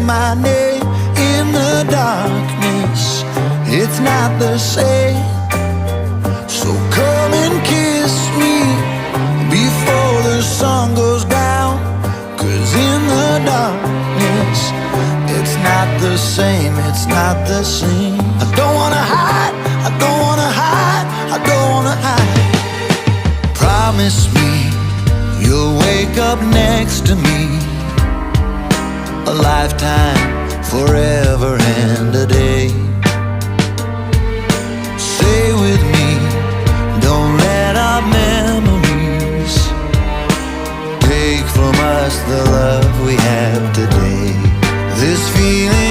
my name in the darkness, it's not the same. So come and kiss me before the sun goes down, 'cause in the darkness, it's not the same, it's not the same. I don't wanna hide, I don't wanna hide, I don't wanna hide. Promise me you'll wake up next to me, a lifetime, forever and a day. Stay with me, don't let our memories take from us the love we have today. This feeling